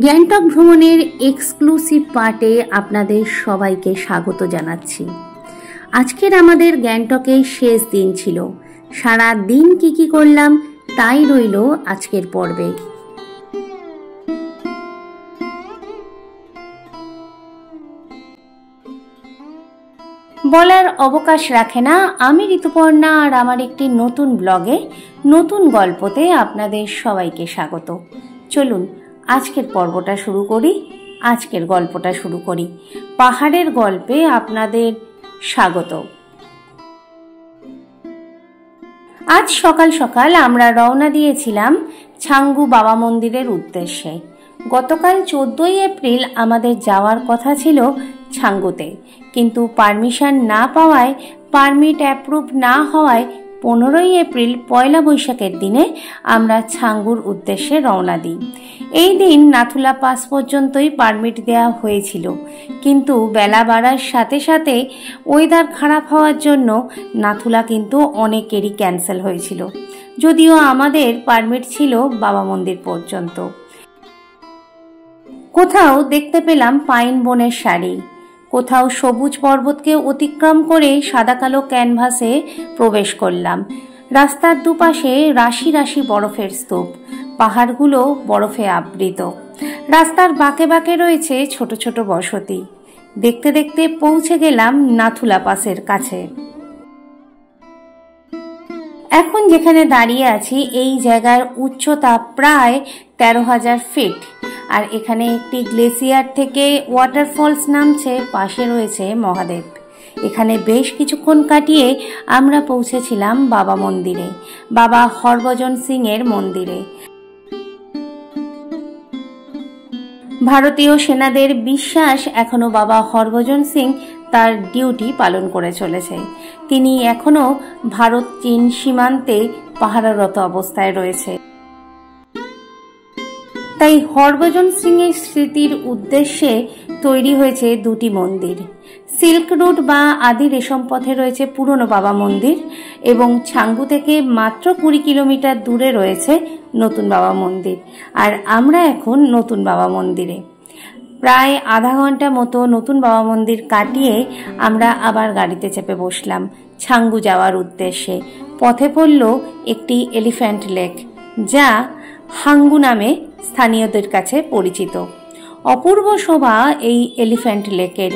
গ্যাংটক ভ্রমণের এক্সক্লুসিভ পার্টে আপনাদের সবাইকে স্বাগত জানাচ্ছি। আজকের আমাদের গ্যাংটকের শেষ দিন ছিল। সারা দিন কি করলাম তাই রইল আজকের পর্বে। বলার অবকাশ রাখে না, আমি ঋতুপর্ণা আর আমার একটি নতুন ব্লগে নতুন গল্পতে আপনাদের সবাইকে স্বাগত। চলুন আজকের পর্বটা শুরু করি, আজকের গল্পটা শুরু করি। পাহাড়ের গল্পে আপনাদের স্বাগত। আজ সকাল সকাল আমরা রওনা দিয়েছিলাম ছাঙ্গু বাবা মন্দিরের উদ্দেশ্যে। গতকাল 14ই এপ্রিল আমাদের যাওয়ার কথা ছিল ছাঙ্গুতে, কিন্তু পারমিশন না পাওয়ায়, পারমিট অ্যাপ্রুভ না হওয়ায় 15ই এপ্রিল পয়লা বৈশাখের দিনে আমরা ছাঙ্গুর উদ্দেশ্যে রওনা দিই। এই দিন নাথুলা পাস পর্যন্তই পারমিট দেওয়া হয়েছিল, কিন্তু বেলা বাড়ার সাথে সাথে ওয়েদার খারাপ হওয়ার জন্য নাথুলা কিন্তু অনেকেরই ক্যান্সেল হয়েছিল, যদিও আমাদের পারমিট ছিল বাবা মন্দির পর্যন্ত। কোথাও দেখতে পেলাম পাইন বনের শাড়ি, কোথাও সবুজ পর্বতকে অতিক্রম করে সাদা কালো ক্যানভাসে প্রবেশ করলাম। রাস্তার দুপাশে রাশি রাশি বরফের স্তূপ, পাহাড়গুলো বরফে আবৃত। রাস্তার বাঁকে বাঁকে রয়েছে ছোট ছোট বসতি। দেখতে দেখতে পৌঁছে গেলাম নাথুলা পাসের কাছে। এখন যেখানে দাঁড়িয়ে আছি এই জায়গার উচ্চতা প্রায় 13,000 ফিট, আর এখানে একটি গ্লেসিয়ার থেকে ওয়াটারফলস নামছে, পাশে রয়েছে মহাদেব। এখানে বেশ কিছুক্ষণ কাটিয়ে আমরা পৌঁছেছিলাম বাবা মন্দিরে, বাবা হরভজন সিং এর মন্দিরে। ভারতীয় সেনাদের বিশ্বাস এখনো বাবা হরভজন সিং তার ডিউটি পালন করে চলেছে। তিনি এখনো ভারত চীন সীমান্তে পাহারারত অবস্থায় রয়েছে। তাই হরভজন সিং এর স্মৃতির উদ্দেশ্যে তৈরি হয়েছে দুটি মন্দির। সিল্ক রুট বা আদি রেশম পথে রয়েছে পুরনো বাবা মন্দির, এবং ছাঙ্গু থেকে মাত্র 20 কিলোমিটার দূরে রয়েছে নতুন বাবা মন্দির। আর আমরা এখন নতুন বাবা মন্দিরে। প্রায় আধা ঘন্টা মতো নতুন বাবা মন্দির কাটিয়ে আমরা আবার গাড়িতে চেপে বসলাম ছাঙ্গু যাওয়ার উদ্দেশ্যে। পথে পড়ল একটি এলিফ্যান্ট লেক, যা হাঙ্গু নামে স্থানীয়দের কাছে পরিচিত। অপূর্ব শোভা এই এলিফ্যান্ট লেকের।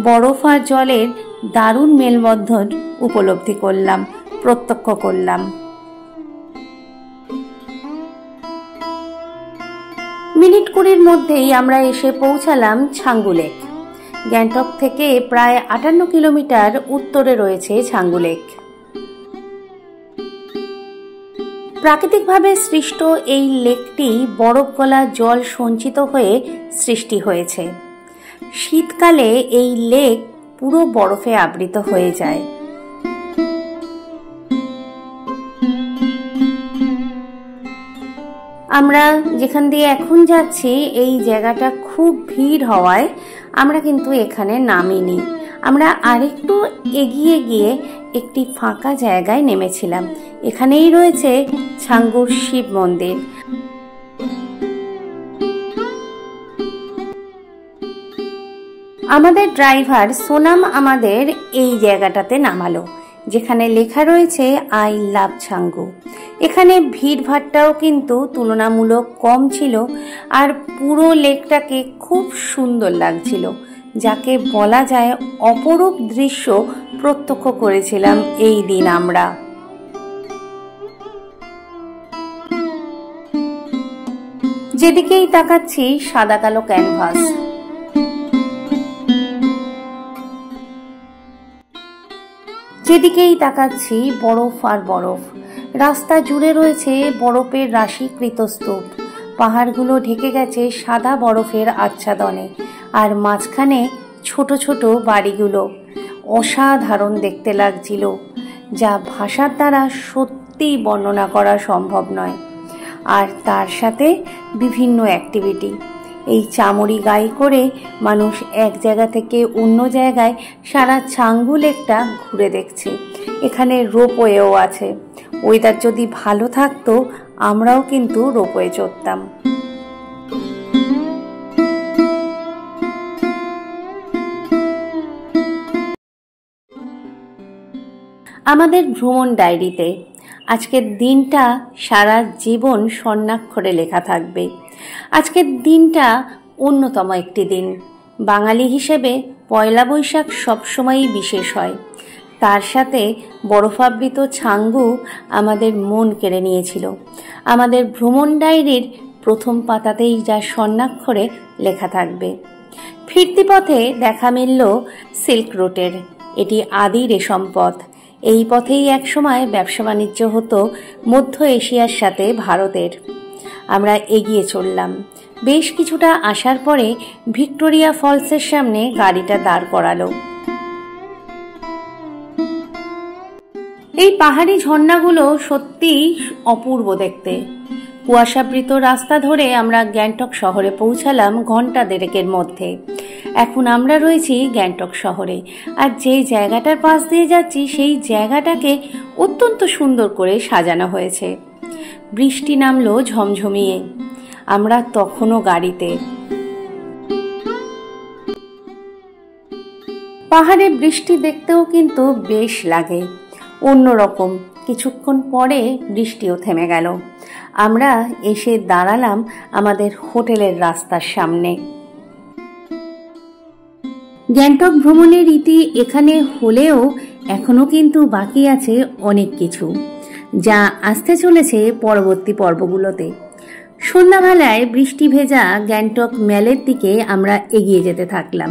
বরফ আর জলের দারুণ মেলবন্ধন উপলব্ধি করলাম, প্রত্যক্ষ করলাম। মিনিট 20 মধ্যেই আমরা এসে পৌঁছালাম ছাঙ্গু লেক। গ্যাংটক থেকে প্রায় 58 কিলোমিটার উত্তরে রয়েছে ছাঙ্গু লেক। প্রাকৃতিকভাবে সৃষ্ট এই লেকটি বরফ গলা জল সঞ্চিত হয়ে সৃষ্টি হয়েছে। শীতকালে এই লেক পুরো বরফে আবৃত হয়ে যায়। আমরা যেখান দিয়ে এখন যাচ্ছি এই জায়গাটা খুব ভিড় হওয়ায় আমরা কিন্তু এখানে নামিনি। আমরা আরেকটু এগিয়ে গিয়ে একটি ফাঁকা জায়গায় নেমেছিলাম। এখানেই রয়েছে ছাঙ্গুর শিব মন্দির। আমাদের ড্রাইভার সোনাম আমাদের এই জায়গাটাতে নামালো, যেখানে লেখা রয়েছে আই লাভ ছাঙ্গু। এখানে ভিড় ভাট্টাও কিন্তু তুলনামূলক কম ছিল, আর পুরো লেকটাকে খুব সুন্দর লাগছিল, যাকে বলা যায় অপরূপ দৃশ্য প্রত্যক্ষ করেছিলাম এই দিন আমরা। যেদিকেই তাকাচ্ছি সাদা কালো ক্যানভাস, যেদিকেই তাকাচ্ছি বরফ আর বরফ। রাস্তা জুড়ে রয়েছে বরফের রাশিকৃত স্তূপ। পাহাড়গুলো ঢেকে গেছে সাদা বরফের আচ্ছাদনে, আর মাঝখানে ছোট ছোট বাড়িগুলো। অসাধারণ দেখতে লাগছিল, যা ভাষার দ্বারা সত্যিই বর্ণনা করা সম্ভব নয়। আর তার সাথে বিভিন্ন অ্যাক্টিভিটি। এই চামড়ি গায়ে করে মানুষ এক জায়গা থেকে অন্য জায়গায় সারা ছাঙ্গু লেকটা ঘুরে দেখছে। এখানে রোপওয়েও আছে। ওয়েদার যদি ভালো থাকতো আমরাও কিন্তু রোপওয়ে চড়তাম। আমাদের ভ্রমণ ডায়েরিতে আজকের দিনটা সারা জীবন স্বর্ণাক্ষরে লেখা থাকবে। আজকের দিনটা অন্যতম একটি দিন। বাঙালি হিসেবে পয়লা বৈশাখ সবসময়ই বিশেষ হয়। তার সাথে বরফাবৃত ছাঙ্গু আমাদের মন কেড়ে নিয়েছিল। আমাদের ভ্রমণ ডায়েরির প্রথম পাতাতেই যা স্বর্ণাক্ষরে লেখা থাকবে। ফিরতি পথে দেখা মিলল সিল্ক রুটের। এটি আদি রেশম পথ। এই পথেই একসময় ব্যবসা বাণিজ্য হতো মধ্য এশিয়ার সাথে ভারতের। আমরা এগিয়ে চললাম। বেশ কিছুটা আসার পরে ভিক্টোরিয়া ফলসের সামনে গাড়িটা দাঁড় করালো। এই পাহাড়ি ঝর্ণাগুলো সত্যিই অপূর্ব দেখতে। কুয়াশাবৃত রাস্তা ধরে আমরা গ্যাংটক শহরে পৌঁছালাম ঘন্টা দেড়েকের মধ্যে। এখন আমরা রয়েছি গ্যাংটক শহরে, আর যে জায়গাটার পাশ দিয়ে যাচ্ছি সেই জায়গাটাকে অত্যন্ত সুন্দর করে সাজানো হয়েছে। বৃষ্টি নামলো ঝমঝমিয়ে। আমরা তখনও গাড়িতে। পাহাড়ে বৃষ্টি দেখতেও কিন্তু বেশ লাগে, অন্যরকম। কিছুক্ষণ পরে বৃষ্টিও থেমে গেল। আমরা এসে দাঁড়ালাম আমাদের হোটেলের রাস্তার সামনে। গ্যাংটক ভ্রমণের রীতি এখানে হলেও এখনো কিন্তু বাকি আছে অনেক কিছু, যা আসতে চলেছে পরবর্তী পর্বগুলোতে। সন্ধ্যাবেলায় বৃষ্টি ভেজা গ্যাংটক ম্যালের দিকে আমরা এগিয়ে যেতে থাকলাম।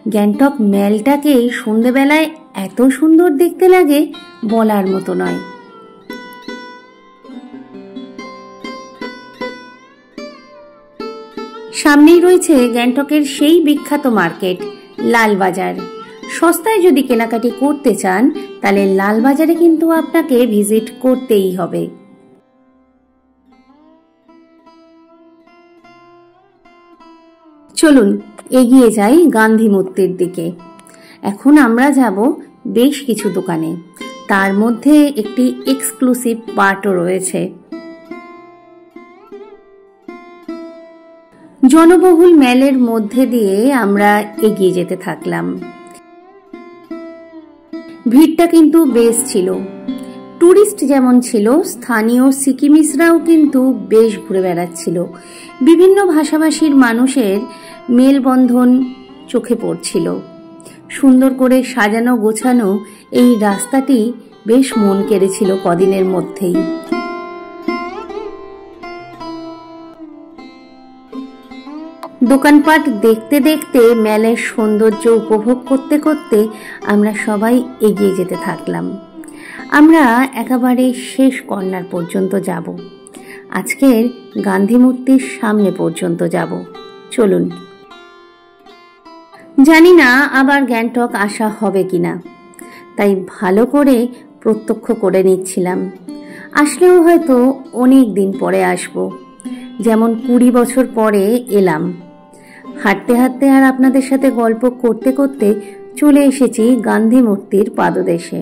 গ্যাংটক ম্যালটাকে সন্ধ্যেবেলায় এত সুন্দর দেখতে লাগে, বলার মতো নয়। সামনেই রয়েছে গ্যাংটকের সেই বিখ্যাত মার্কেট লালবাজার। সস্তায় যদি কেনাকাটি করতে চান তাহলে লালবাজারে কিন্তু আপনাকে ভিজিট করতেই হবে। চলুন এগিয়ে যাই গান্ধী মূর্তির দিকে। এখন আমরা যাব বেশ কিছু দোকানে। তার মধ্যে একটি এক্সক্লুসিভ পার্টও রয়েছে। জনবহুল মেলের মধ্যে দিয়ে আমরা এগিয়ে যেতে থাকলাম। ভিড়টা কিন্তু বেশ ছিল। টুরিস্ট যেমন ছিল, স্থানীয় সিকিমিসরাও কিন্তু বেশ ঘুরে বেড়াচ্ছিল। বিভিন্ন ভাষাভাষীর মানুষের মেলবন্ধন চোখে পড়ছিল। সুন্দর করে সাজানো গোছানো এই রাস্তাটি বেশ মন কেড়েছিল কদিনের মধ্যেই। দোকানপাট দেখতে দেখতে মেলের সৌন্দর্য উপভোগ করতে করতে আমরা সবাই এগিয়ে যেতে থাকলাম। আমরা একেবারে শেষ কর্নার পর্যন্ত যাব। আজকের গান্ধী মূর্তির সামনে পর্যন্ত যাব। চলুন। জানি না আবার গ্যাংটক আসা হবে কিনা, তাই ভালো করে প্রত্যক্ষ করে নিচ্ছিলাম। আসলেও হয়তো অনেক দিন পরে আসব, যেমন 20 বছর পরে এলাম। হাঁটতে হাঁটতে আর আপনাদের সাথে গল্প করতে করতে চলে এসেছি গান্ধী মূর্তির পাদদেশে।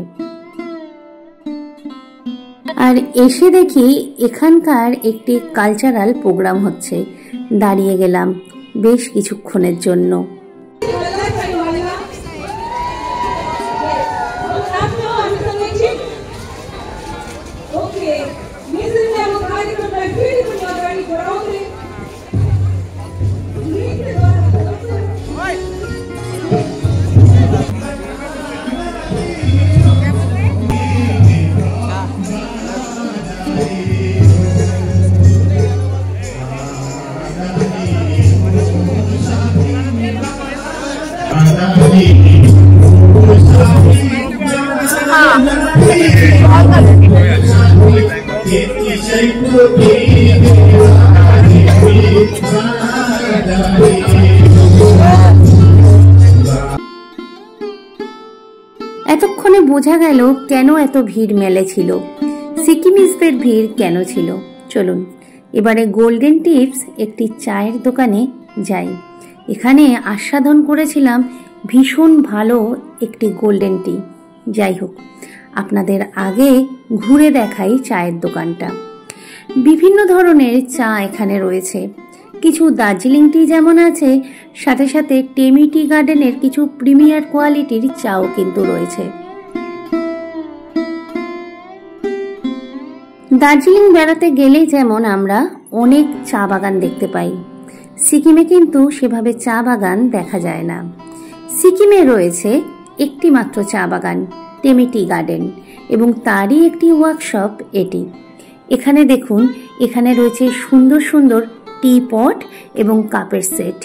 আর এসে দেখি এখানকার একটি কালচারাল প্রোগ্রাম হচ্ছে। দাঁড়িয়ে গেলাম বেশ কিছুক্ষণের জন্য। এতক্ষণে বোঝা গেল কেন এত ভিড় মেলে ছিল, সিকিমিসদের ভিড় কেন ছিল। চলুন এবারে গোল্ডেন টিপস একটি চায়ের দোকানে যাই। এখানে আস্বাদন করেছিলাম ভীষণ ভালো একটি গোল্ডেন টি। যাই হোক, আপনাদের আগে ঘুরে দেখাই চায়ের দোকানটা। বিভিন্ন ধরনের চা এখানে রয়েছে। কিছু দার্জিলিং টি যেমন আছে, সাথে সাথে টেমি টি গার্ডেনের কিছু প্রিমিয়ার কোয়ালিটির চাও কিন্তু রয়েছে। দার্জিলিং বেড়াতে গেলে যেমন আমরা অনেক চা বাগান দেখতে পাই, সিকিমে কিন্তু সেভাবে চা বাগান দেখা যায় না। সিকিমে রয়েছে একটি মাত্র চা বাগান, টেমি টি গার্ডেন, এবং তারই একটি ওয়ার্কশপ এটি। এখানে দেখুন, এখানে রয়েছে সুন্দর সুন্দর টি পট এবং কাপের সেট,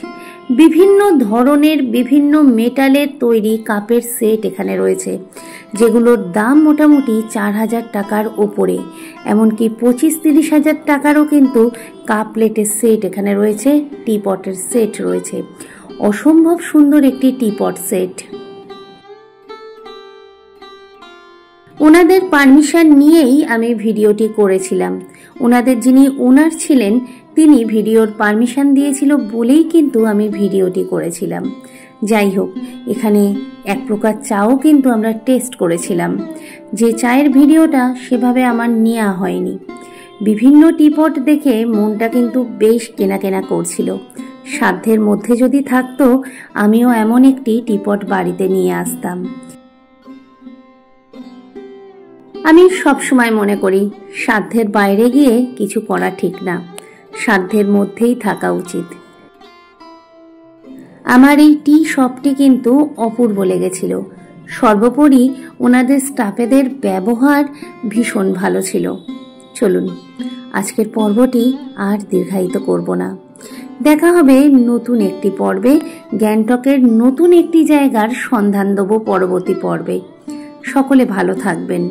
বিভিন্ন ধরনের বিভিন্ন মেটালের তৈরি কাপের সেট এখানে রয়েছে, যেগুলোর দাম মোটামুটি 4,000 টাকার ওপরে, এমনকি 25-30 হাজার টাকারও কিন্তু কাপ প্লেটের সেট এখানে রয়েছে, টি পটের সেট রয়েছে। অসম্ভব সুন্দর একটি টি পট সেট। ওনাদের পারমিশন নিয়েই আমি ভিডিওটি করেছিলাম। ওনাদের যিনি ওনার ছিলেন তিনি ভিডিওর পারমিশন দিয়েছিল বলেই কিন্তু আমি ভিডিওটি করেছিলাম। যাই হোক, এখানে এক প্রকার চাও কিন্তু আমরা টেস্ট করেছিলাম। যে চায়ের ভিডিওটা সেভাবে আমার নেওয়া হয়নি। বিভিন্ন টিপট দেখে মনটা কিন্তু বেশ কেনা কেনা করছিল। সাধ্যের মধ্যে যদি থাকতো আমিও এমন একটি টিপট বাড়িতে নিয়ে আসতাম। আমি সবসময় মনে করি সাধ্যের বাইরে গিয়ে কিছু করা ঠিক না, সাধ্যের মধ্যেই থাকা উচিত। আমার এই টি শপটি কিন্তু অপূর্ব লেগেছিল। সর্বোপরি ওনাদের স্টাফেদের ব্যবহার ভীষণ ভালো ছিল। চলুন, আজকের পর্বটি আর দীর্ঘায়িত করব না। দেখা হবে নতুন একটি পর্বে। গ্যাংটকের নতুন একটি জায়গার সন্ধান দেব পরবর্তী পর্বে। সকলে ভালো থাকবেন।